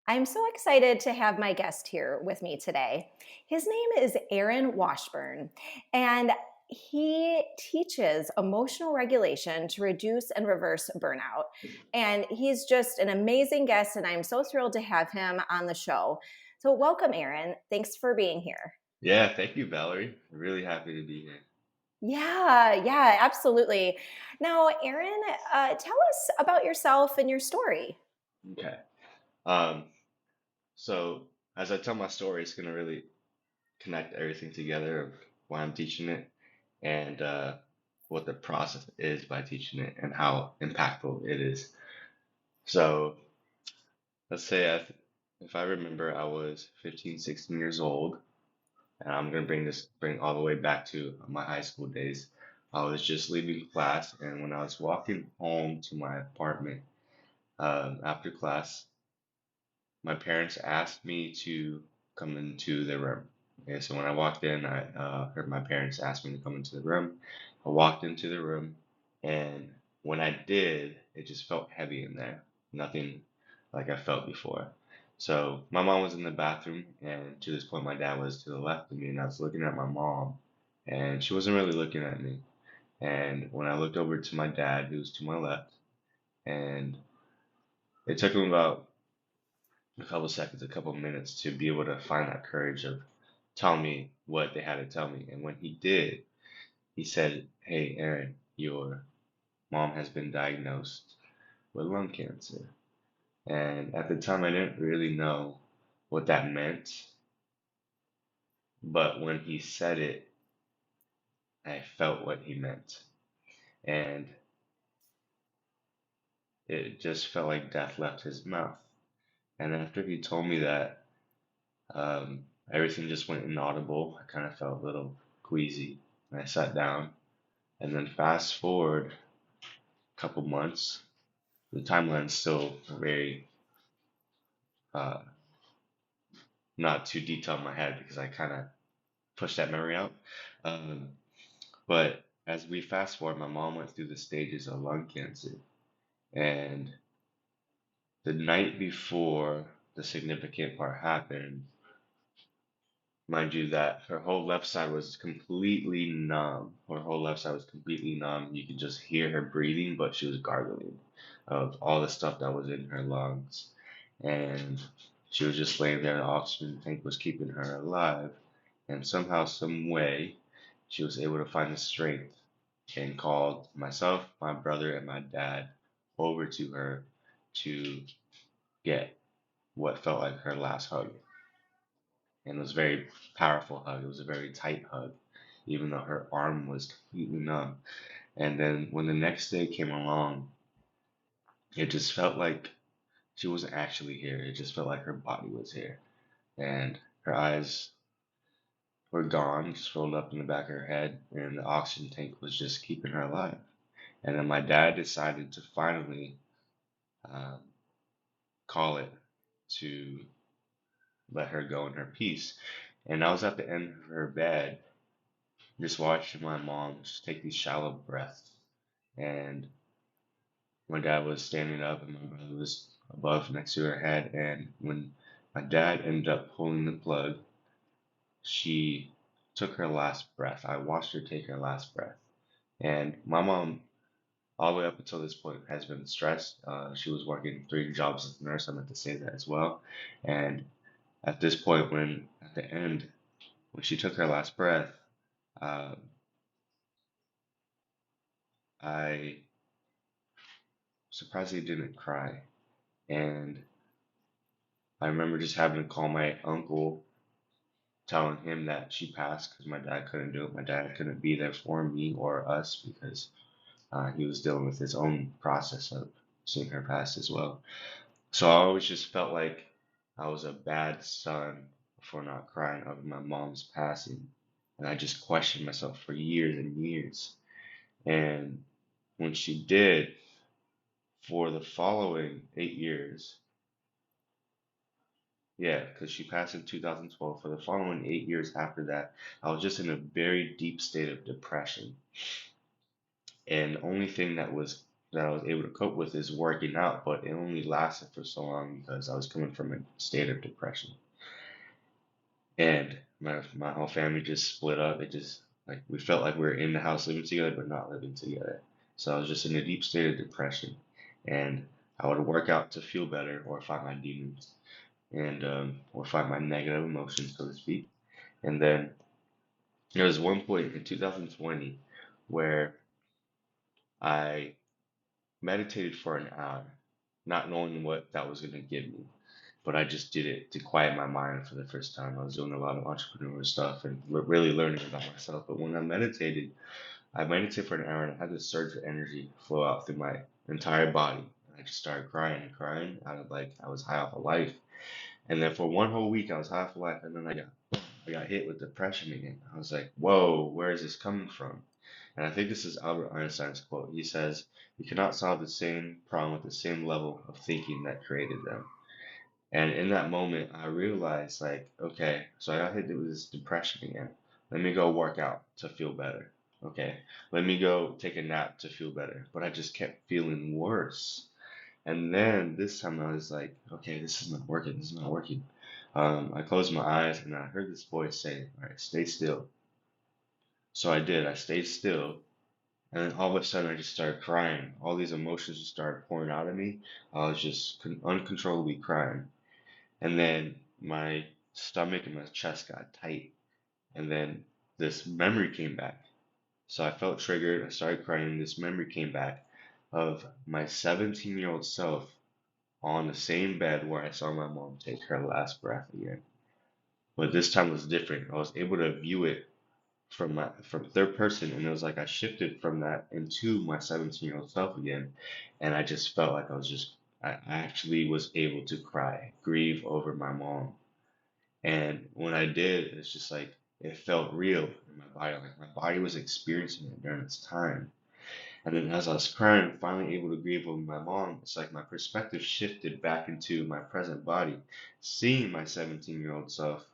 I'm so excited to have my guest here with me today. His name is Aaron Washburn, and he teaches emotional regulation to reduce and reverse burnout. And he's just an amazing guest, and I'm so thrilled to have him on the show. So, welcome, Aaron. Thanks for being here. Yeah, thank you, Valerie. Really happy to be here. Yeah, absolutely. Now, Aaron, tell us about yourself and your story. Okay. Um, so as I tell my story, it's gonna really connect everything together of why I'm teaching it and what the process is by teaching it and how impactful it is. So let's say if I remember, I was 15, 16 years old, and I'm gonna bring all the way back to my high school days. I was just leaving class, and when I was walking home to my apartment after class, my parents asked me to come into their room. Okay, so when I walked in, I heard my parents ask me to come into the room. I walked into the room, and when I did, it just felt heavy in there. Nothing like I felt before. So my mom was in the bathroom, and to this point, my dad was to the left of me, and I was looking at my mom, and she wasn't really looking at me. And when I looked over to my dad, he was to my left, and it took him about a couple seconds, a couple minutes to be able to find that courage of telling me what they had to tell me. And when he did, he said, "Hey, Aaron, your mom has been diagnosed with lung cancer." And at the time, I didn't really know what that meant. But when he said it, I felt what he meant. And it just felt like death left his mouth. And after he told me that, everything just went inaudible. I kind of felt a little queasy. And I sat down. And then fast forward a couple months, the timeline's still very uh, not too detailed in my head because I kind of pushed that memory out. Um, but as we fast forward, my mom went through the stages of lung cancer, and the night before the significant part happened, mind you, that her whole left side was completely numb. Her whole left side was completely numb. You could just hear her breathing, but she was gargling of all the stuff that was in her lungs. And she was just laying there. The oxygen tank was keeping her alive. And somehow, some way, she was able to find the strength and called myself, my brother, and my dad over to her to get what felt like her last hug. And it was a very powerful hug. It was a very tight hug, even though her arm was completely numb. And then when the next day came along, it just felt like she wasn't actually here. It just felt like her body was here. And her eyes were gone, just rolled up in the back of her head, and the oxygen tank was just keeping her alive. And then my dad decided to finally um, call it to let her go in her peace. And I was at the end of her bed, just watching my mom just take these shallow breaths. And my dad was standing up and my brother was above next to her head. And when my dad ended up pulling the plug, she took her last breath. I watched her take her last breath. And my mom, all the way up until this point, has been stressed. She was working three jobs as a nurse. I meant to say that as well. And at this point, when at the end, when she took her last breath, uh, I surprisingly didn't cry. And I remember just having to call my uncle, telling him that she passed because my dad couldn't do it. My dad couldn't be there for me or us because he was dealing with his own process of seeing her pass as well. So I always just felt like I was a bad son for not crying over my mom's passing. And I just questioned myself for years and years. And when she did, for the following 8 years, yeah, because she passed in 2012. For the following 8 years after that, I was just in a very deep state of depression. And the only thing that was that I was able to cope with is working out, but it only lasted for so long because I was coming from a state of depression. And my whole family just split up. It just like we felt like we were in the house living together, but not living together. So I was just in a deep state of depression, and I would work out to feel better or fight my demons and or fight my negative emotions, so to speak. And then there was one point in 2020 where I meditated for an hour, not knowing what that was going to give me. But I just did it to quiet my mind for the first time. I was doing a lot of entrepreneurial stuff and really learning about myself. But when I meditated for an hour and I had this surge of energy flow out through my entire body. I just started crying and crying out of like I was high off of life. And then for one whole week I was high off of life, and then I got hit with depression again. I was like, whoa, where is this coming from? And I think this is Albert Einstein's quote. He says, "You cannot solve the same problem with the same level of thinking that created them." And in that moment, I realized, like, okay, so I got hit with this depression again. Let me go work out to feel better. Okay, let me go take a nap to feel better. But I just kept feeling worse. And then this time I was like, okay, this is not working. This is not working. I closed my eyes and I heard this voice say, all right, stay still. So I did. I stayed still. And then all of a sudden I just started crying. All these emotions just started pouring out of me. I was just uncontrollably crying. And then my stomach and my chest got tight. And then this memory came back. So I felt triggered. I started crying. This memory came back of my 17-year-old self on the same bed where I saw my mom take her last breath again. But this time was different. I was able to view it from third person, and it was like I shifted from that into my 17-year-old self again, and I just felt like I actually was able to cry, grieve over my mom. And when I did, it's just like it felt real in my body. Like my body was experiencing it during its time. And then as I was crying, finally able to grieve over my mom, it's like my perspective shifted back into my present body, seeing my 17-year-old self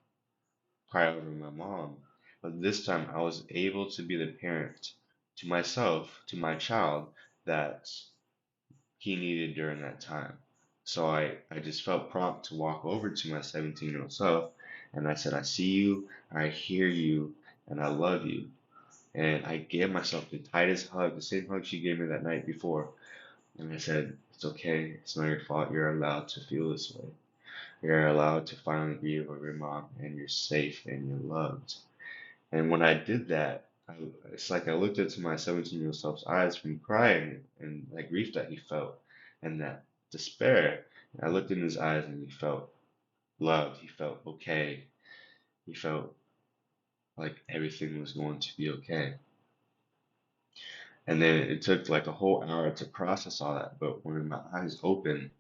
cry over my mom. But this time I was able to be the parent to myself, to my child, that he needed during that time. So I just felt prompt to walk over to my 17-year-old self and I said, I see you, I hear you, and I love you. And I gave myself the tightest hug, the same hug she gave me that night before. And I said, it's okay, it's not your fault, you're allowed to feel this way. You're allowed to finally grieve over your mom, and you're safe and you're loved. And when I did that, it's like I looked into my 17-year-old self's eyes from crying and that grief that he felt and that despair. And I looked in his eyes and he felt loved. He felt okay. He felt like everything was going to be okay. And then it took like a whole hour to process all that. But when my eyes opened,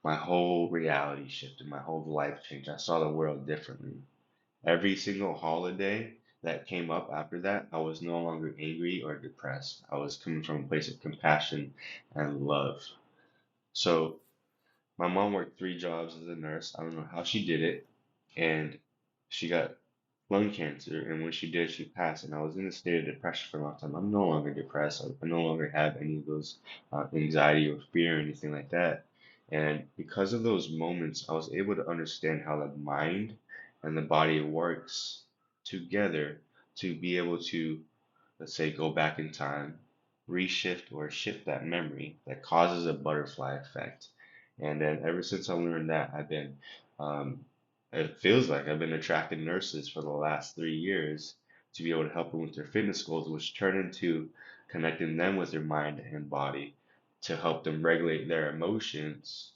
my whole reality shifted. My whole life changed. I saw the world differently. Every single holiday that came up after that, I was no longer angry or depressed. I was coming from a place of compassion and love. So my mom worked 3 jobs as a nurse. I don't know how she did it. And she got lung cancer. And when she did, she passed. And I was in a state of depression for a long time. I'm no longer depressed. I no longer have any of those anxiety or fear or anything like that. And because of those moments, I was able to understand how the mind and the body works together to be able to, let's say, go back in time, reshift or shift that memory that causes a butterfly effect. And then ever since I learned that, um, it feels like I've been attracting nurses for the last 3 years to be able to help them with their fitness goals, which turn into connecting them with their mind and body to help them regulate their emotions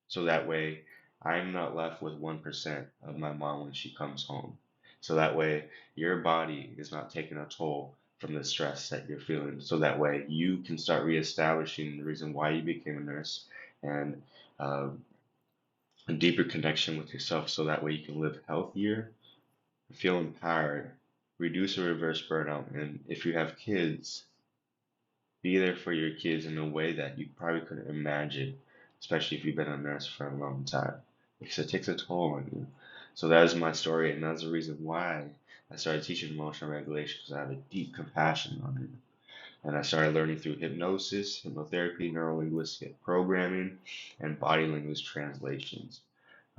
so that way I'm not left with 1% of my mom when she comes home. So that way your body is not taking a toll from the stress that you're feeling. So that way you can start reestablishing the reason why you became a nurse and um, a deeper connection with yourself. So that way you can live healthier, feel empowered, reduce or reverse burnout. And if you have kids, be there for your kids in a way that you probably couldn't imagine, especially if you've been a nurse for a long time, because it takes a toll on you. So that is my story, and that's the reason why I started teaching emotional regulation, because I have a deep compassion on it. And I started learning through hypnosis, hypnotherapy, neurolinguistic programming, and body language translations.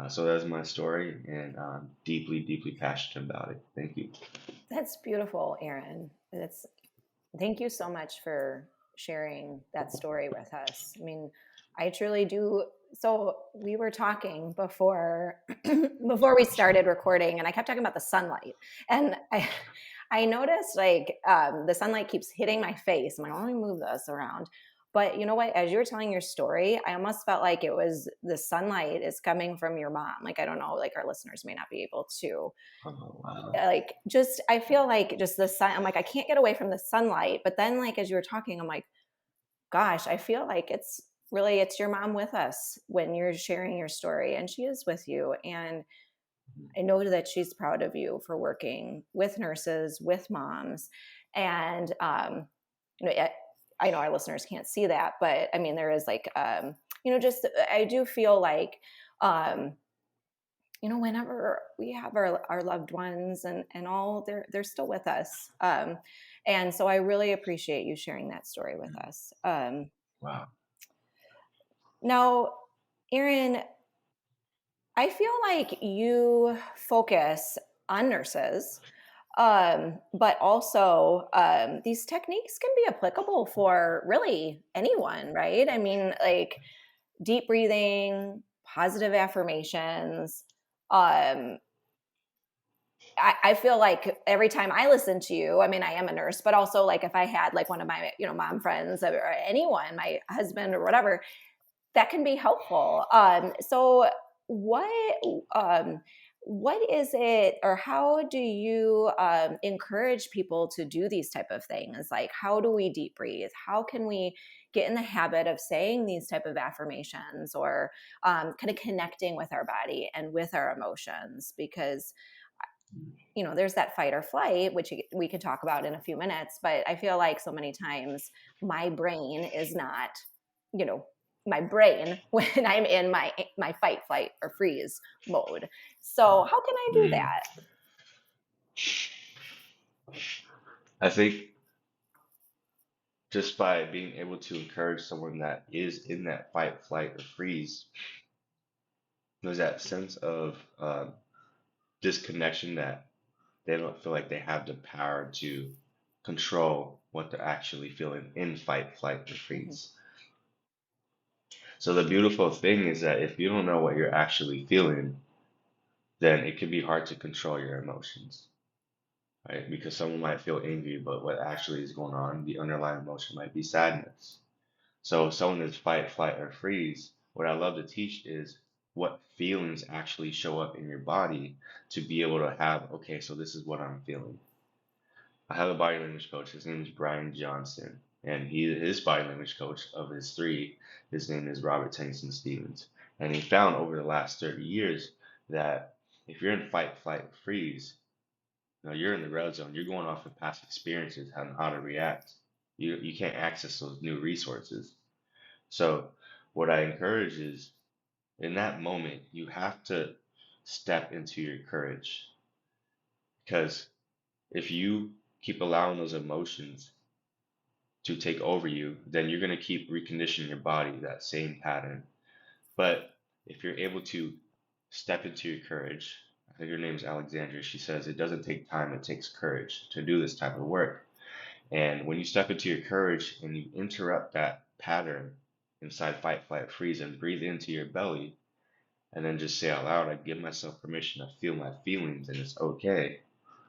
So that's my story, and I'm deeply, deeply passionate about it. Thank you. That's beautiful, Aaron. That's Thank you so much for sharing that story with us. I mean, I truly do. So we were talking before before we started recording, and I kept talking about the sunlight, and I noticed like the sunlight keeps hitting my face. I'm like, let me move this around. But you know what? As you were telling your story, I almost felt like it was the sunlight is coming from your mom. Like I don't know, like our listeners may not be able to Oh, wow. like just I feel like just the sun. I'm like I can't get away from the sunlight. But then like as you were talking, I'm like, gosh, I feel like it's your mom with us when you're sharing your story, and she is with you. And I know that she's proud of you for working with nurses, with moms, and you know, I know our listeners can't see that, but I mean, there is like, just I do feel like, um, whenever we have our loved ones and all, they're still with us. And so I really appreciate you sharing that story with us. Wow. Now, Erin, I feel like you focus on nurses, but also these techniques can be applicable for really anyone, right? I mean, like deep breathing, positive affirmations. Um, I feel like every time I listen to you, I mean, I am a nurse, but also like if I had like one of my, mom friends or anyone, my husband or whatever, that can be helpful. So what um, what is it, or how do you encourage people to do these type of things? Like, how do we deep breathe? How can we get in the habit of saying these type of affirmations, or kind of connecting with our body and with our emotions? Because there's that fight or flight, which we could talk about in a few minutes. But I feel like so many times my brain is not, you know, my brain when I'm in my fight, flight, or freeze mode. So how can I do Mm. that? I think just by being able to encourage someone that is in that fight, flight, or freeze, there's that sense of disconnection that they don't feel like they have the power to control what they're actually feeling in fight, flight, or Mhm. freeze. So the beautiful thing is that if you don't know what you're actually feeling, then it can be hard to control your emotions, right? Because someone might feel angry, but what actually is going on, the underlying emotion might be sadness. So if someone is fight, flight, or freeze, what I love to teach is what feelings actually show up in your body to be able to have, okay, so this is what I'm feeling. I have a body language coach. His name is Brian Johnson, and his body language coach of his three, his name is Robert Tennyson Stevens. And he found over the last 30 years that if you're in fight, flight, freeze, you're in the red zone. You're going off of past experiences and how to react. You can't access those new resources. So what I encourage is in that moment, you have to step into your courage because if you keep allowing those emotions to take over you, then you're going to keep reconditioning your body that same pattern. But if you're able to step into your courage, I think her name is Alexandria, she says it doesn't take time, it takes courage to do this type of work. And when you step into your courage and you interrupt that pattern inside fight, flight, freeze and breathe into your belly, and then just say out loud, I give myself permission to feel my feelings and it's okay.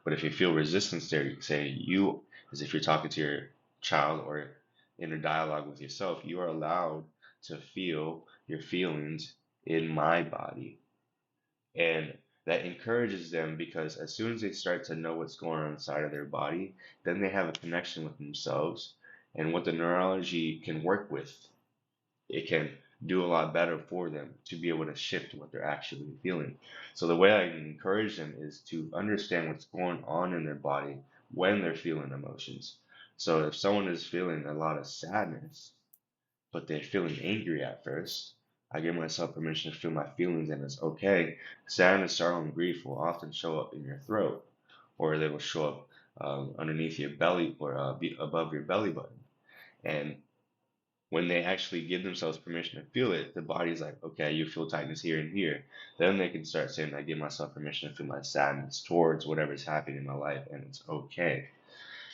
But if you feel resistance there, you say you, as if you're talking to your child or in a dialogue with yourself, you are allowed to feel your feelings in my body. And that encourages them because as soon as they start to know what's going on inside of their body, then they have a connection with themselves and what the neurology can work with. It can do a lot better for them to be able to shift what they're actually feeling. So the way I encourage them is to understand what's going on in their body when they're feeling emotions. So if someone is feeling a lot of sadness, but they're feeling angry at first, I give myself permission to feel my feelings and it's okay. Sadness, sorrow, and grief will often show up in your throat or they will show up underneath your belly or above your belly button. And when they actually give themselves permission to feel it, the body's like, okay, you feel tightness here and here. Then they can start saying, I give myself permission to feel my sadness towards whatever's happening in my life, and it's okay.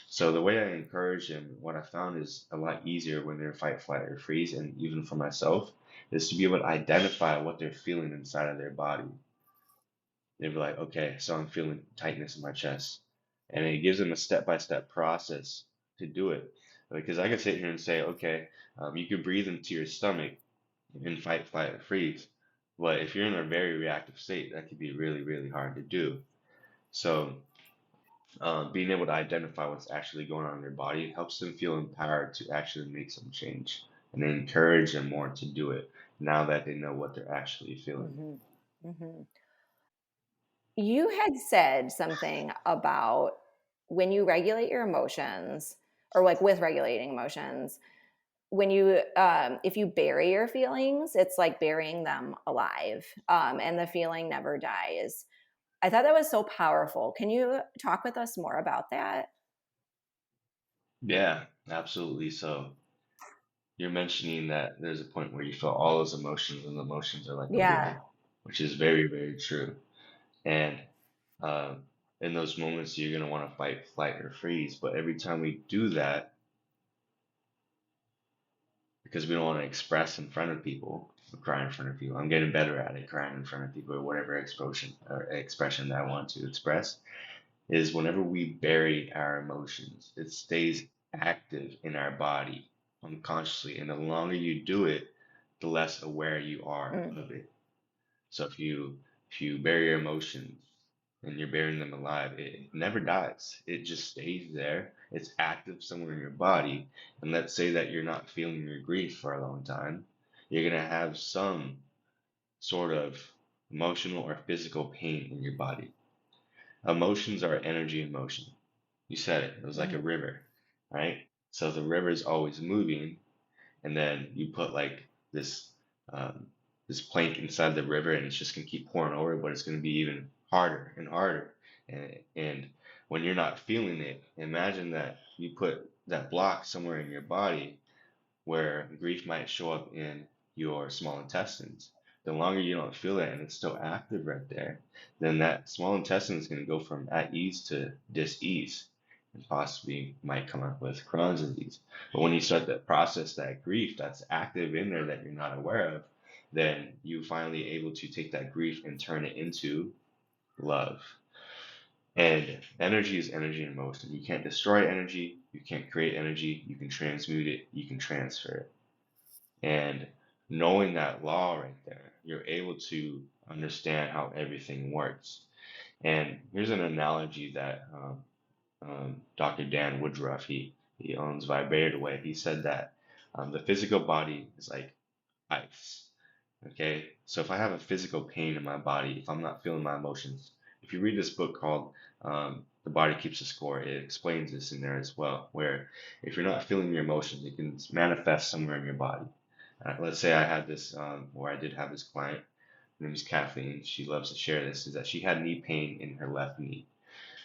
So the way I encourage them, what I found is a lot easier when they're fight, flight, or freeze, and even for myself, is to be able to identify what they're feeling inside of their body. They'd be like, okay, so I'm feeling tightness in my chest. And it gives them a step-by-step process to do it. Because I could sit here and say, okay, you could breathe into your stomach and fight, flight, or freeze. But if you're in a very reactive state, that could be really, really hard to do. So being able to identify what's actually going on in their body helps them feel empowered to actually make some change. And they encourage them more to do it now that they know what they're actually feeling. Hmm. Hmm. You had said something about when you regulate your emotions, or like with regulating emotions, when you if you bury your feelings, it's like burying them alive, and the feeling never dies. I thought that was so powerful. Can you talk with us more about that? Yeah, absolutely. So you're mentioning that there's a point where you feel all those emotions, and the emotions are like a Yeah. river, which is very, very true. And um, in those moments, you're going to want to fight, flight, or freeze. But every time we do that, because we don't want to express in front of people, or cry in front of people, I'm getting better at it, crying in front of people, or whatever expression that I want to express, is whenever we bury our emotions, it stays active in our body unconsciously. And the longer you do it, the less aware you are Mm. of it. So if you bury your emotions and you're burying them alive, it never dies. It just stays there. It's active somewhere in your body. And let's say that you're not feeling your grief for a long time, you're gonna have some sort of emotional or physical pain in your body. Emotions are energy in motion. You said it. It was like a Hmm. river, right? So the river is always moving, and then you put like this um, this plank inside the river, and it's just gonna keep pouring over, but it's gonna be even harder and harder. And when you're not feeling it, imagine that you put that block somewhere in your body where grief might show up in your small intestines. The longer you don't feel it and it's still active right there, then that small intestine is going to go from at ease to dis-ease and possibly might come up with Crohn's disease. But when you start to process that grief that's active in there that you're not aware of, then you finally able to take that grief and turn it into love. And energy is energy in motion. You can't destroy energy, you can't create energy, you can transmute it, you can transfer it. And knowing that law right there, you're able to understand how everything works. And here's an analogy that Dr. Dan Woodruff, he owns Vibrated Away. He said that the physical body is like ice. Okay, so if I have a physical pain in my body, if I'm not feeling my emotions, if you read this book called The Body Keeps a Score, it explains this in there as well, where if you're not feeling your emotions, it can manifest somewhere in your body. Let's say I had this, or I did have this client, her name is Kathleen, she loves to share this, is that she had knee pain in her left knee.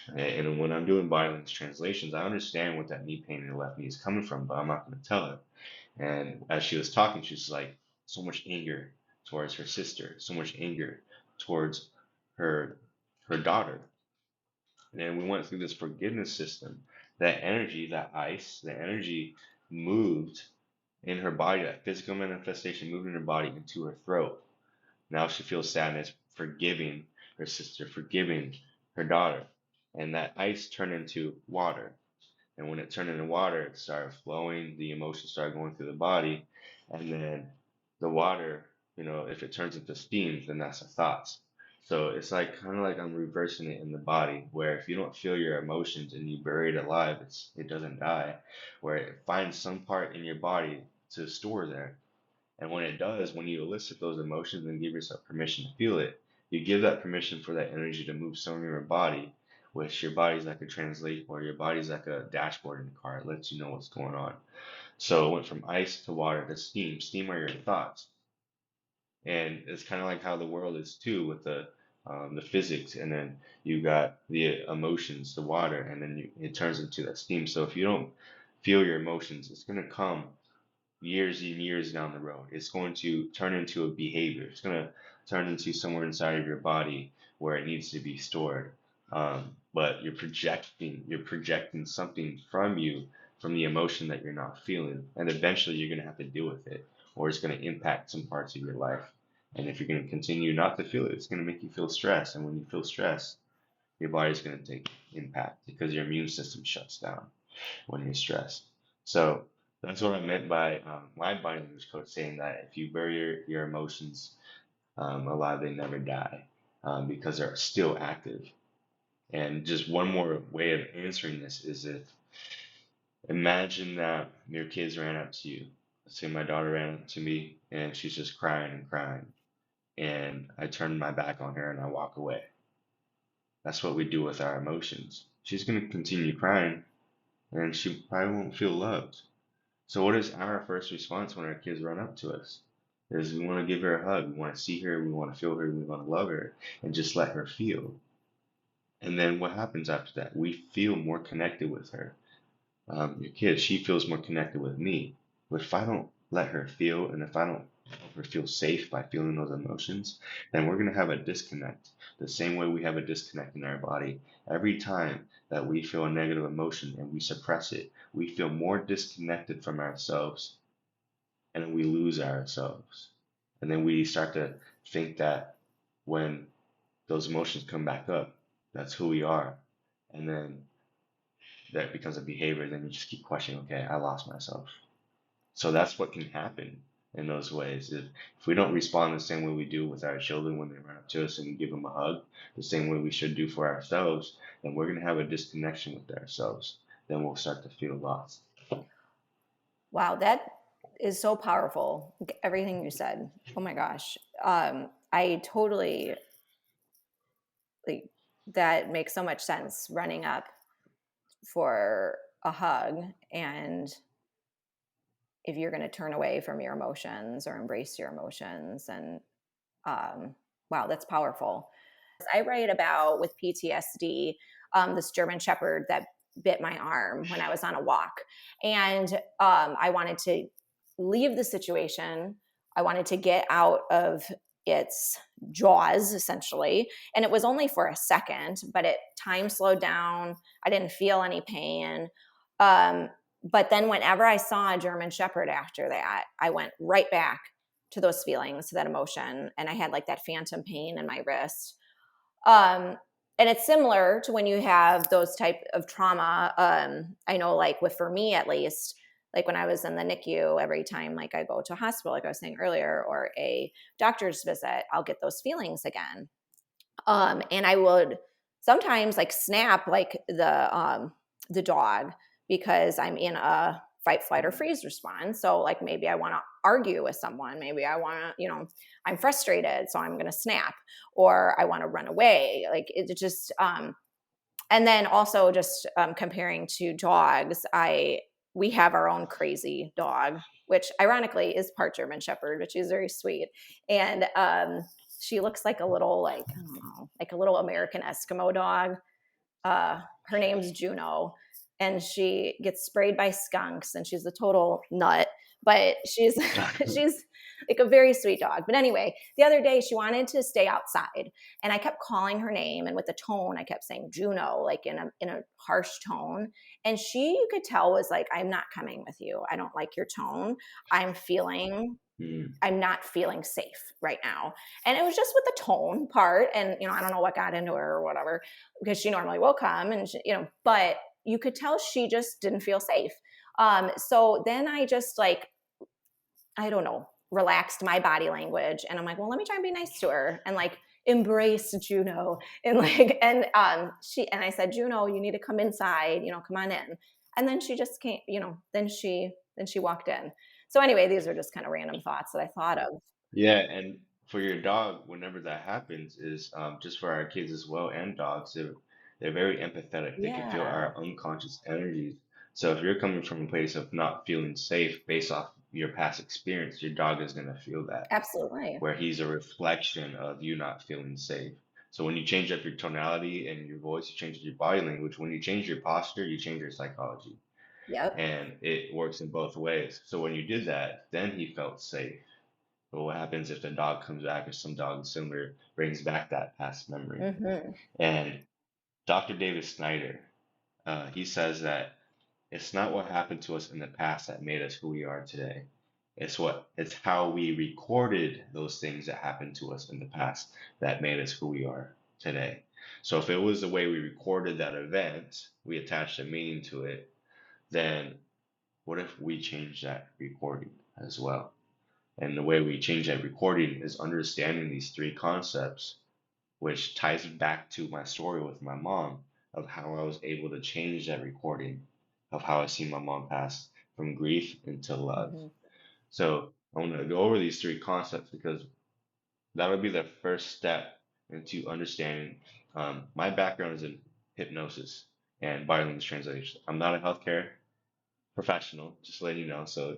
And when I'm doing body language translations, I understand what that knee pain in her left knee is coming from, but I'm not going to tell her. And as she was talking, she was like, so much anger towards her sister, so much anger towards her her daughter. And then we went through this forgiveness system. That energy, that ice, the energy moved in her body, that physical manifestation moved in her body into her throat. Now she feels sadness, forgiving her sister, forgiving her daughter. And that ice turned into water. And when it turned into water, it started flowing, the emotions started going through the body. And then the water, if it turns into steam, then that's the thoughts. So it's like kind of like I'm reversing it in the body, where if you don't feel your emotions and you bury it alive, it doesn't die, where it finds some part in your body to store there. And when it does, when you elicit those emotions and give yourself permission to feel it, you give that permission for that energy to move somewhere in your body, which your body's like a translate, or your body's like a dashboard in the car. It lets you know what's going on. So it went from ice to water to steam. Steam are your thoughts. And it's kind of like how the world is too, with the physics, and then you got the emotions, the water, and then it turns into that steam. So if you don't feel your emotions. It's going to come years and years down the road. It's going to turn into a behavior. It's going to turn into somewhere inside of your body where it needs to be stored. But you're projecting something from you, from the emotion that you're not feeling, and eventually you're going to have to deal with it, or it's going to impact some parts of your life. And if you're going to continue not to feel it, it's going to make you feel stress. And when you feel stress, your body's going to take impact because your immune system shuts down when you're stressed. So that's what I meant by my body language coach saying that if you bury your emotions alive, they never die because they're still active. And just one more way of answering this is if imagine that your kids ran up to you. Let's say my daughter ran up to me and she's just crying and crying. And I turn my back on her and I walk away. That's what we do with our emotions. She's going to continue crying and she probably won't feel loved. So what is our first response when our kids run up to us? Is we want to give her a hug, we want to see her, we want to feel her, we want to love her, and just let her feel. And then what happens after that? We feel more connected with her. Your kid, she feels more connected with me. But if I don't let her feel, and if I don't help her feel safe by feeling those emotions, then we're going to have a disconnect. The same way we have a disconnect in our body. Every time that we feel a negative emotion and we suppress it, we feel more disconnected from ourselves and then we lose ourselves. And then we start to think that when those emotions come back up, that's who we are. And then that becomes a behavior, then you just keep questioning, okay, I lost myself. So that's what can happen in those ways. If we don't respond the same way we do with our children when they run up to us and we give them a hug, the same way we should do for ourselves, then we're going to have a disconnection with ourselves. Then we'll start to feel lost. Wow, that is so powerful. Everything you said. Oh my gosh. I totally like that makes so much sense running up for a hug, and if you're going to turn away from your emotions or embrace your emotions. And wow, that's powerful. I write about with PTSD, this German Shepherd that bit my arm when I was on a walk. And I wanted to leave the situation. I wanted to get out of its jaws, essentially. And it was only for a second, but time slowed down. I didn't feel any pain. But then whenever I saw a German Shepherd after that, I went right back to those feelings, to that emotion. And I had like that phantom pain in my wrist. Um, and it's similar to when you have those type of trauma. I know, like for me at least, like when I was in the NICU, every time like I go to a hospital, like I was saying earlier, or a doctor's visit, I'll get those feelings again. And I would sometimes like snap like the dog because I'm in a fight, flight, or freeze response. So like maybe I want to argue with someone. Maybe I want to, I'm frustrated, so I'm going to snap, or I want to run away. Like it just, and then also just comparing to dogs, we have our own crazy dog, which ironically is part German Shepherd, which is very sweet. And she looks like a little, like, I don't know, like a little American Eskimo dog. Her name's Juno, and she gets sprayed by skunks, and she's a total nut. But she's she's like a very sweet dog. But anyway, the other day she wanted to stay outside, and I kept calling her name, and with the tone, I kept saying Juno, like in a harsh tone. And she, you could tell, was like, "I'm not coming with you. I don't like your tone. I'm feeling Mm. I'm not feeling safe right now." And it was just with the tone part. And, I don't know what got into her or whatever, because she normally will come and, but you could tell she just didn't feel safe. So then I just like, I don't know, relaxed my body language. And I'm like, well, let me try and be nice to her and like embrace Juno. And like, and I said, Juno, you need to come inside, come on in. And then she just came, then she walked in. So anyway, these are just kind of random thoughts that I thought of. Yeah, and for your dog, whenever that happens, is just for our kids as well and dogs, they're very empathetic. They can feel Yeah, our unconscious energies. So if you're coming from a place of not feeling safe based off your past experience, your dog is going to feel that, absolutely. where he's a reflection of you not feeling safe. So when you change up your tonality and your voice, you change your body language. When you change your posture, you change your psychology. Yep. and it works in both ways. So when you did that, then he felt safe. But what happens if the dog comes back or some dog similar brings back that past memory? Hmm. And Dr. David Snyder, he says that it's not what happened to us in the past that made us who we are today. It's how we recorded those things that happened to us in the past that made us who we are today. So if it was the way we recorded that event, we attached a meaning to it, then what if we change that recording as well? And the way we change that recording is understanding these three concepts, which ties back to my story with my mom of how I was able to change that recording of how I see my mom pass from grief into love. Hmm. So I want to go over these three concepts because that would be the first step into understanding. My background is in hypnosis and biolingual translation. I'm not a healthcare professional, just letting you know. So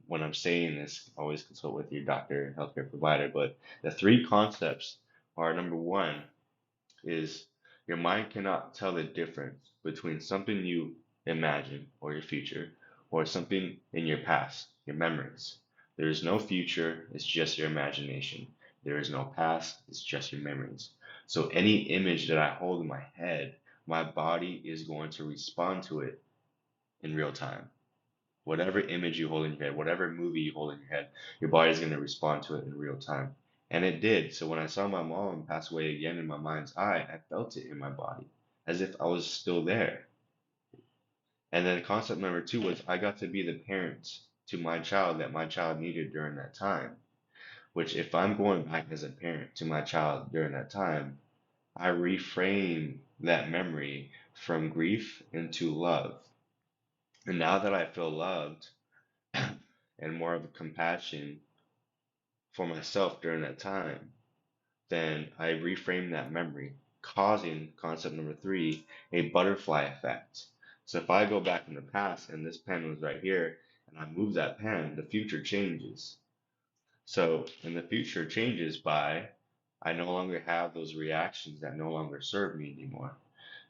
when I'm saying this, always consult with your doctor and healthcare provider. But the three concepts are number one is your mind cannot tell the difference between something you imagine or your future or something in your past, your memories. There is no future, it's just your imagination. There is no past, it's just your memories. So any image that I hold in my head, my body is going to respond to it in real time. Whatever image you hold in your head, whatever movie you hold in your head, your body's going to respond to it in real time. And it did. So when I saw my mom pass away again in my mind's eye, I felt it in my body as if I was still there. And then concept number two was I got to be the parent to my child that my child needed during that time. Which, if I'm going back as a parent to my child during that time, I reframe that memory from grief into love. And now that I feel loved, and more of a compassion for myself during that time, then I reframe that memory, causing concept number three, a butterfly effect. So if I go back in the past and this pen was right here and I move that pen, the future changes. So, and the future changes by I no longer have those reactions that no longer serve me anymore.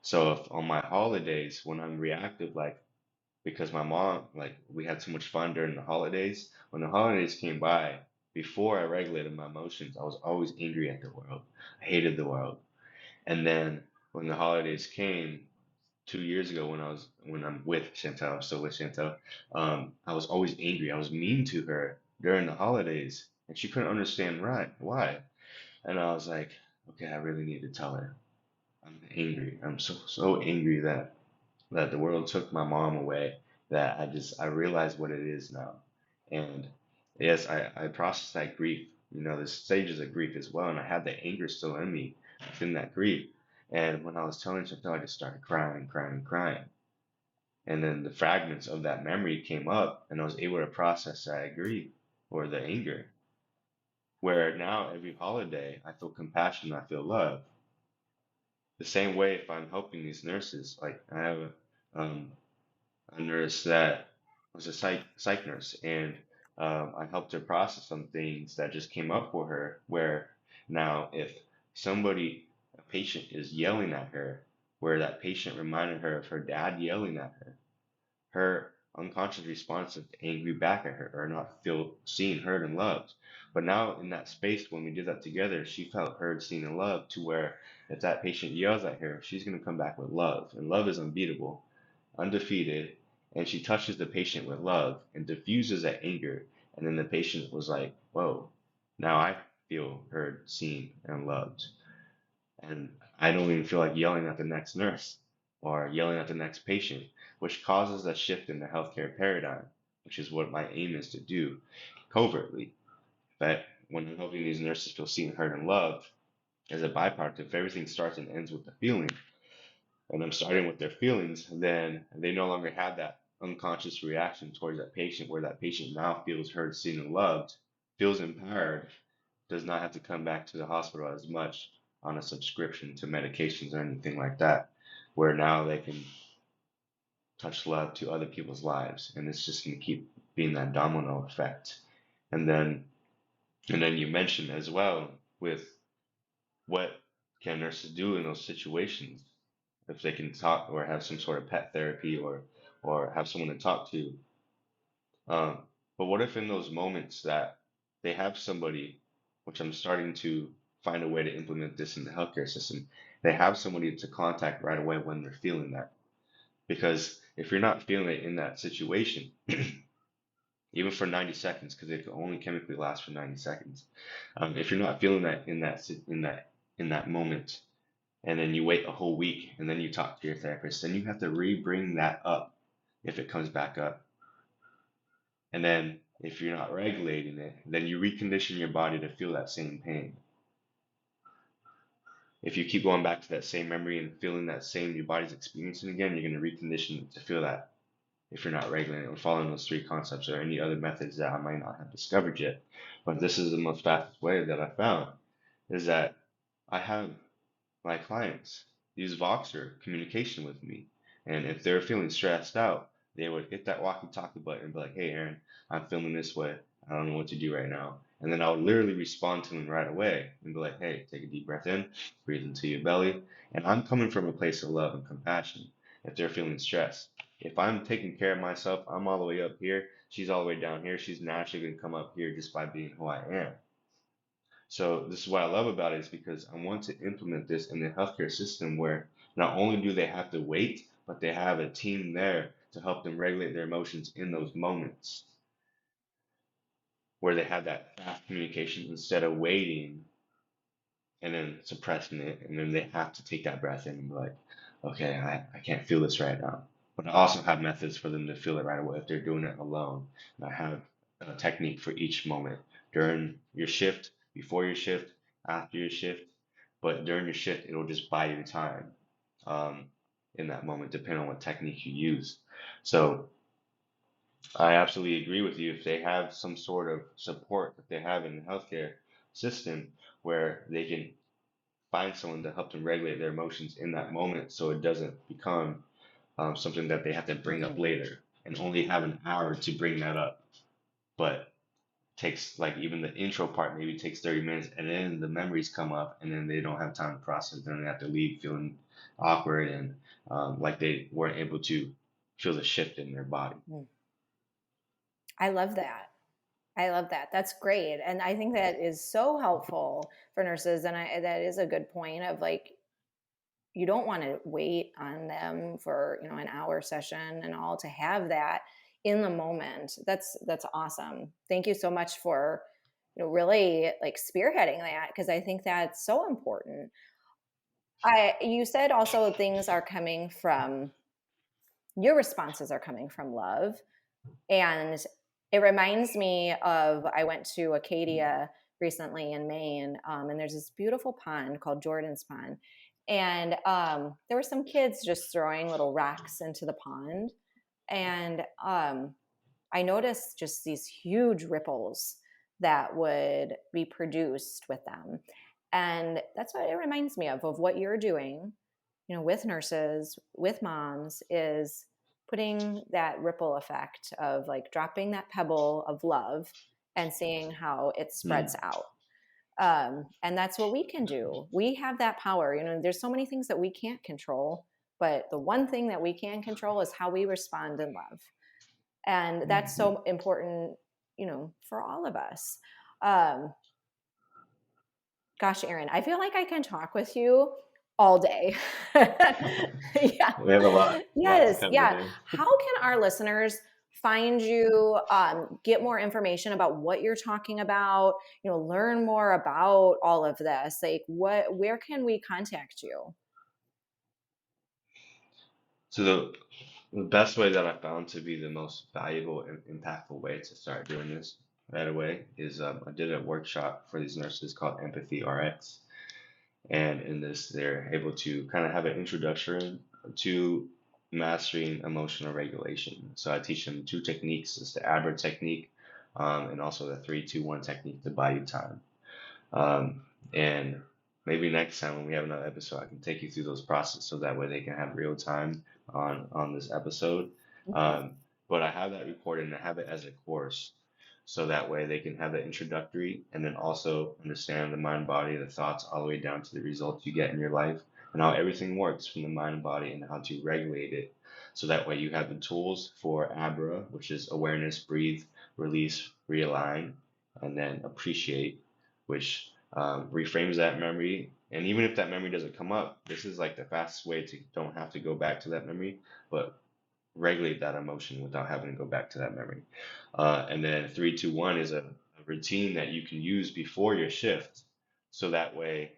So if on my holidays when I'm reactive, like because my mom, like, we had so much fun during the holidays. When the holidays came by, before I regulated my emotions, I was always angry at the world. I hated the world. And then when the holidays came 2 years ago, when I'm with Chantel, I'm still with Chantel, I was always angry. I was mean to her during the holidays, and she couldn't understand why. And I was like, okay, I really need to tell her. I'm angry. I'm so angry that the world took my mom away, that I realized what it is now. And yes, I processed that grief. There's stages of grief as well, and I had the anger still in me within that grief. And when I was telling Chantal, I just started crying, crying, crying. And then the fragments of that memory came up, and I was able to process that grief or the anger. Where now every holiday I feel compassion, I feel love. The same way if I'm helping these nurses, like I have um, a nurse that was a psych nurse, and I helped her process some things that just came up for her. Where now, if a patient is yelling at her, where that patient reminded her of her dad yelling at her unconscious response is angry back at her or not feel seen, heard, and loved. But now in that space, when we did that together, she felt heard, seen, and loved to where if that patient yells at her, she's going to come back with love. And love is unbeatable, undefeated. And she touches the patient with love and diffuses that anger. And then the patient was like, whoa, now I feel heard, seen, and loved. And I don't even feel like yelling at the next nurse or yelling at the next patient, which causes a shift in the healthcare paradigm, which is what my aim is to do covertly. But when I'm helping these nurses feel seen, heard, and loved, as a byproduct, if everything starts and ends with the feeling, and I'm starting with their feelings, then they no longer have that unconscious reaction towards that patient, where that patient now feels heard, seen, and loved, feels empowered, does not have to come back to the hospital as much on a subscription to medications or anything like that, where now they can touch love to other people's lives, and it's just going to keep being that domino effect. And then, and then you mentioned as well with what can nurses do in those situations if they can talk or have some sort of pet therapy or have someone to talk to. Um, but what if in those moments that they have somebody, which I'm starting to find a way to implement this in the healthcare system, they have somebody to contact right away when they're feeling that. Because if you're not feeling it in that situation, even for 90 seconds, because it can only chemically last for 90 seconds, if you're not feeling that in that moment, and then you wait a whole week, and then you talk to your therapist, then you have to re-bring that up if it comes back up. And then if you're not regulating it, then you recondition your body to feel that same pain. If you keep going back to that same memory and feeling that same your body's experiencing again, you're going to recondition it to feel that if you're not regulating it or following those three concepts or any other methods that I might not have discovered yet. But this is the most fastest way that I found is that I have my clients use Voxer communication with me. And if they're feeling stressed out, they would hit that walkie-talkie button and be like, "Hey, Aaron, I'm feeling this way. I don't know what to do right now." And then I would literally respond to them right away and be like, "Hey, take a deep breath in, breathe into your belly." And I'm coming from a place of love and compassion if they're feeling stressed. If I'm taking care of myself, I'm all the way up here, she's all the way down here. She's naturally going to come up here just by being who I am. So this is what I love about it is because I want to implement this in the healthcare system where not only do they have to wait, but they have a team there to help them regulate their emotions in those moments where they have that fast communication instead of waiting and then suppressing it. And then they have to take that breath in and be like, okay, I can't feel this right now. But I also have methods for them to feel it right away if they're doing it alone. And I have a technique for each moment during your shift, before your shift, after your shift. But during your shift, it'll just buy you time um, in that moment, depending on what technique you use. So I absolutely agree with you. If they have some sort of support that they have in the healthcare system where they can find someone to help them regulate their emotions in that moment so it doesn't become something that they have to bring up Mhm. later and only have an hour to bring that up. But takes like even the intro part maybe takes 30 minutes and then the memories come up and then they don't have time to process. Then they have to leave feeling awkward and like they weren't able to feel the shift in their body. Mm. I love that. I love that. That's great. And I think that is so helpful for nurses. And that is a good point of like, you don't want to wait on them for, an hour session and all to have that in the moment. That's awesome. Thank you so much for, really like spearheading that because I think that's so important. You said also things are coming from your responses are coming from love. And it reminds me of I went to Acadia recently in Maine, and there's this beautiful pond called Jordan's Pond. And there were some kids just throwing little rocks into the pond. And I noticed just these huge ripples that would be produced with them. And that's what it reminds me of what you're doing, with nurses, with moms, is putting that ripple effect of like dropping that pebble of love and seeing how it spreads Mm, out. And that's what we can do. We have that power. There's so many things that we can't control, but the one thing that we can control is how we respond in love. And that's mhm. so important, for all of us. Um, Gosh, Aaron, I feel like I can talk with you all day. Yeah. We have a lot to Yes. cover Yeah. there. How can our listeners find you, get more information about what you're talking about, learn more about all of this? Like where can we contact you? So the best way that I found to be the most valuable and impactful way to start doing this right away is I did a workshop for these nurses called Empathy RX. And in this, they're able to kind of have an introduction to mastering emotional regulation. So I teach them two techniques. It's the ABRA technique and also the 3-2-1 technique to buy you time. Um, and maybe next time when we have another episode, I can take you through those processes so that way they can have real time on this episode. Mhm. Um, but I have that recorded and I have it as a course. So that way they can have the introductory and then also understand the mind, body, the thoughts all the way down to the results you get in your life. on how everything works from the mind and body and how to regulate it. So that way you have the tools for ABRA, which is awareness, breathe, release, realign, and then appreciate, which reframes that memory. And even if that memory doesn't come up, this is like the fastest way to don't have to go back to that memory, but regulate that emotion without having to go back to that memory. And then 3, 2, 1 is a routine that you can use before your shift. So that way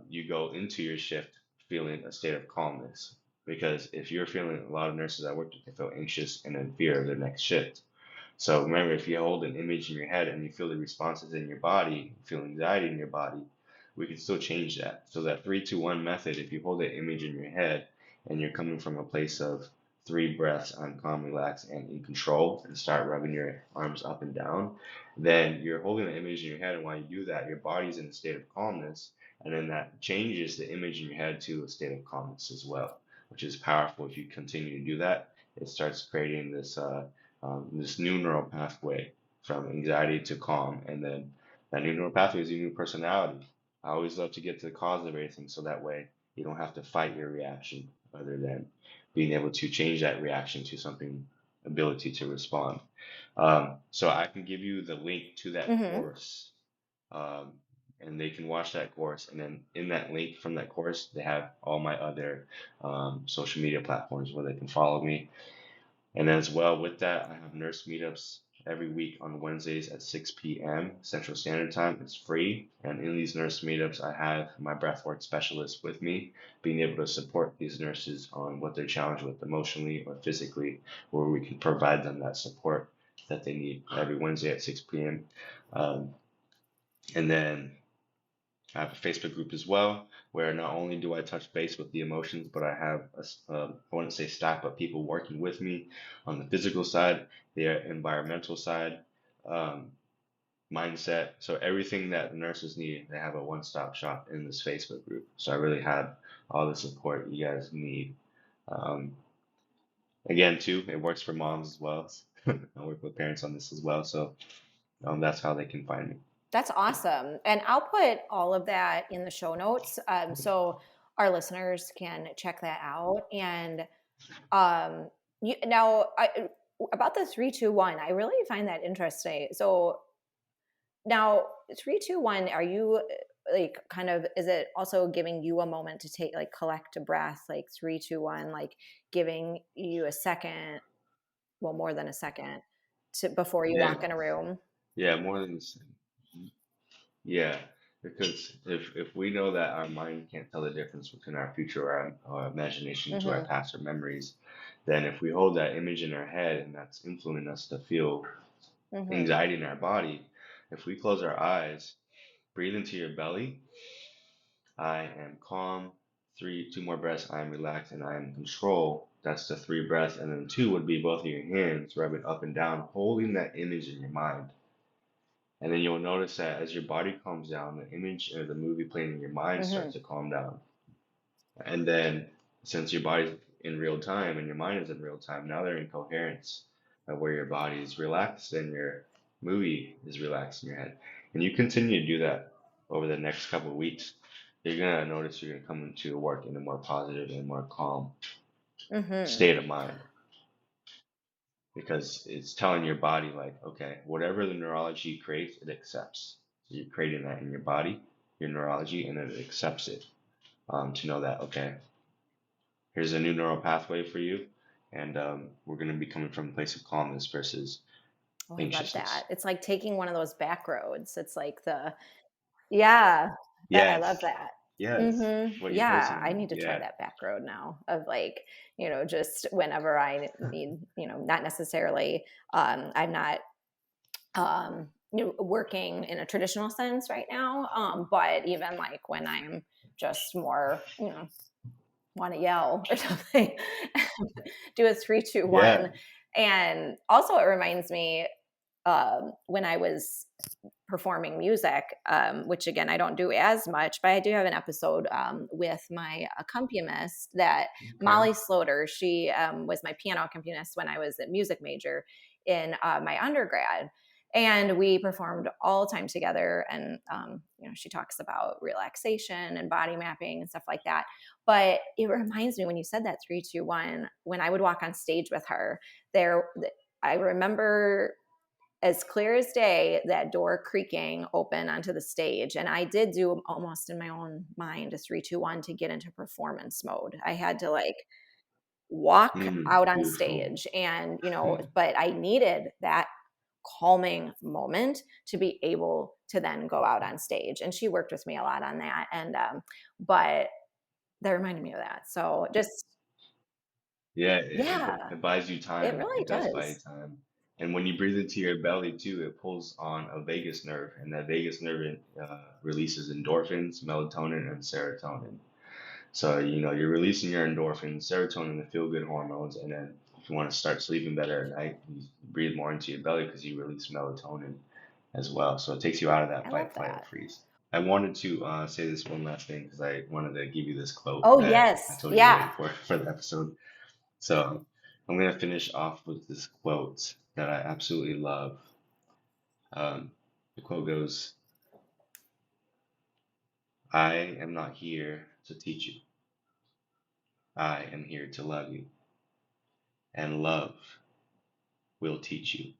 you go into your shift feeling a state of calmness. Because if you're feeling, a lot of nurses I work with, they feel anxious and in fear of their next shift. So remember, if you hold an image in your head and you feel the responses in your body, feel anxiety in your body, we can still change that. So that 3, 2, 1 method, if you hold that image in your head and you're coming from a place of 3 breaths, I'm calm, relaxed, and in control, and start rubbing your arms up and down, then you're holding the image in your head, and while you do that, your body's in a state of calmness, and then that changes the image in your head to a state of calmness as well, which is powerful. If you continue to do that, it starts creating this new neural pathway from anxiety to calm, and then that new neural pathway is your new personality. I always love to get to the cause of everything, so that way you don't have to fight your reaction, other than being able to change that reaction to something, ability to respond. So I can give you the link to that Mm-hmm. course, um, and they can watch that course. And then in that link from that course, they have all my other social media platforms where they can follow me. And as well with that, I have nurse meetups every week on Wednesdays at 6 p.m. Central Standard Time. It's free. And in these nurse meetups, I have my breathwork specialist with me, being able to support these nurses on what they're challenged with emotionally or physically, where we can provide them that support that they need every Wednesday at 6 p.m. Um, and then I have a Facebook group as well, where not only do I touch base with the emotions, but I have I wouldn't say staff, but people working with me on the physical side, the environmental side, um, mindset. So everything that the nurses need, they have a one-stop shop in this Facebook group. So I really have all the support you guys need. Um, Again, too, it works for moms as well. I work with parents on this as well, so that's how they can find me. That's awesome. And I'll put all of that in the show notes, so our listeners can check that out. And um, about the 3, 2, 1, I really find that interesting. So now 3, 2, 1, are you like kind of, is it also giving you a moment to take, like, collect a breath, like 3, 2, 1, like giving you a second, well, more than a second, to before you Yeah, walk in a room? yeah, more than the same. Yeah, because if we know that our mind can't tell the difference between our future or our imagination to our Mm-hmm. past or memories, then if we hold that image in our head and that's influencing us to feel Mm-hmm. anxiety in our body, if we close our eyes, breathe into your belly, I am calm. 2 more breaths, I am relaxed and I am in control. That's the 3 breaths. And then two would be both of your hands rubbing up and down, holding that image in your mind. And then you'll notice that as your body calms down, the image or the movie playing in your mind Mm-hmm. starts to calm down. And then since your body's in real time and your mind is in real time, now they're in coherence of where your body is relaxed and your movie is relaxed in your head. And you continue to do that over the next couple of weeks. You're gonna notice you're gonna come into work in a more positive and more calm Mm-hmm. state of mind, because it's telling your body like, okay, whatever the neurology creates, it accepts. So you're creating that in your body, your neurology, and it accepts it. To know that, okay, here's a new neural pathway for you, and we're going to be coming from a place of calmness versus Oh, I love anxiousness. that. It's like taking one of those back roads. It's like yeah, I love Yes, that. yes, Mhm. what you're Yeah, missing I now. need to try Yeah, that back road now, of like, just whenever I need, not necessarily, I'm not, working in a traditional sense right now, but even like when I'm just more, want to yell or something, do a 3, 2, 1. yeah, And also it reminds me, when I was performing music, which again, I don't do as much, but I do have an episode with my accompanist, that okay, Molly Sloter. She was my piano accompanist when I was a music major in my undergrad. And we performed all the time together. And, she talks about relaxation and body mapping and stuff like that. But it reminds me when you said that 3, 2, 1, when I would walk on stage with her, there, I remember as clear as day that door creaking open onto the stage. And I did do almost in my own mind a 3, 2, 1 to get into performance mode. I had to like walk out on Beautiful. stage and, but I needed that calming moment to be able to then go out on stage. And she worked with me a lot on that. And, but that reminded me of that. So just, Yeah, yeah, it buys you it time. really It does buy you does. time. And when you breathe into your belly too, it pulls on a vagus nerve, and that vagus nerve releases endorphins, melatonin, and serotonin. So, you're releasing your endorphins, serotonin, the feel good hormones, and then if you want to start sleeping better at night, you breathe more into your belly because you release melatonin as well. So it takes you out of that I love fight, flight, or that. freeze. I wanted to say this one last thing because I wanted to give you this quote Oh, that I yes. told you to Yeah. wait for the episode. So I'm going to finish off with this quote that I absolutely love. The quote goes, I am not here to teach you. I am here to love you, and love will teach you.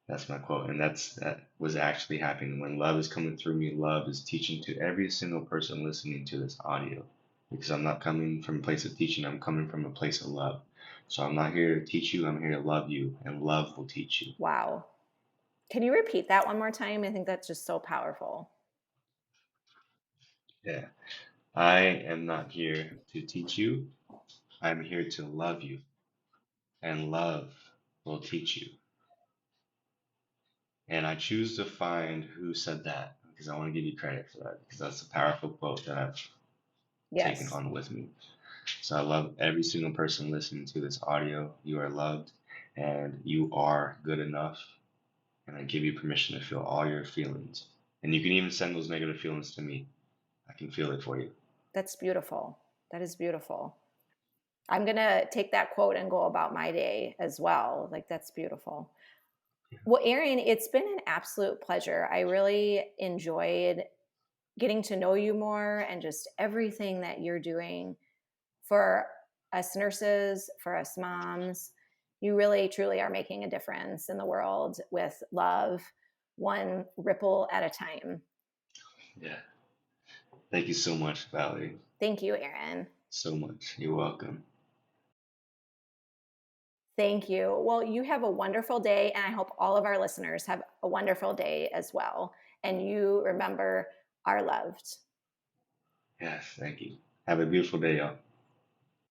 That's my quote. And that was actually happening. When love is coming through me, love is teaching to every single person listening to this audio. Because I'm not coming from a place of teaching, I'm coming from a place of love. So I'm not here to teach you, I'm here to love you, and love will teach you. Wow. Can you repeat that one more time? I think that's just so powerful. Yeah. I am not here to teach you, I'm here to love you, and love will teach you. And I choose to find who said that because I want to give you credit for that because that's a powerful quote that I've taken Yes, on with me. So I love every single person listening to this audio. You are loved and you are good enough. And I give you permission to feel all your feelings. And you can even send those negative feelings to me. I can feel it for you. that's beautiful. That is beautiful. I'm going to take that quote and go about my day as well. Like, that's beautiful. Well, Erin, it's been an absolute pleasure. I really enjoyed getting to know you more and just everything that you're doing for us nurses, for us moms. You really, truly are making a difference in the world with love, one ripple at a time. Yeah. Thank you so much, Valerie. Thank you, Erin. So much. You're welcome. Thank you. Well, you have a wonderful day, and I hope all of our listeners have a wonderful day as well. And you remember are loved. Yes, thank you. Have a beautiful day, y'all.